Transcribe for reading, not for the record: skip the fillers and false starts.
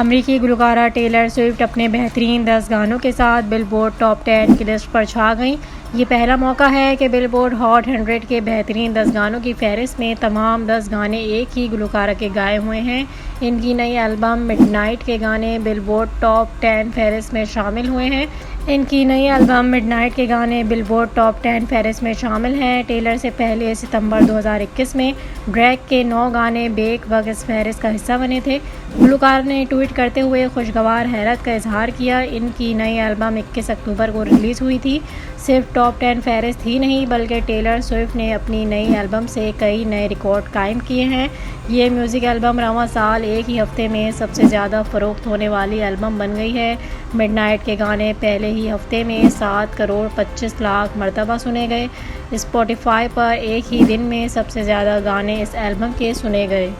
अमेरिकी Gulkara Taylor Swift अपने बेहतरीन 10 गानों के साथ बिलबोर्ड टॉप 10 की लिस्ट पर छा गईं। ये पहला मौका है कि बिलबोर्ड हॉट 100 के बेहतरीन 10 गानों की फहरिस्त में तमाम 10 गाने एक ही गुलकारा के गाए हुए हैं। इनकी नई एल्बम मिडनाइट के गाने बिलबोर्ड टॉप 10 फहरिस्त में शामिल हुए हैं। इनकी नई एल्बम मिडनाइट के गाने बिलबोर्ड टॉप 10 फहरिस्त में शामिल हैं। टेलर से पहले सितंबर 2021 में ड्रैग के 9 गाने बेक वक्त इस फहरिस्त का हिस्सा बने थे। गुलकार ने ट्वीट करते हुए खुशगवार हैरत का इजहार किया। इनकी नई एल्बम 21 अक्टूबर को रिलीज़ हुई थी। सिर्फ टॉप 10 फहरिस्त ही नहीं बल्कि टेलर स्विफ्ट ने अपनी नई एल्बम से कई नए रिकॉर्ड कायम किए हैं। ये म्यूज़िक एल्बम रवां साल एक ही हफ्ते में सबसे ज़्यादा फ़रोख्त होने वाली एल्बम बन गई है। मिडनाइट के गाने पहले ही हफ्ते में 7 करोड़ 25 लाख मरतबा सुने गए। स्पॉटिफाई पर एक ही दिन में सबसे ज़्यादा गाने इस एल्बम के सुने गए।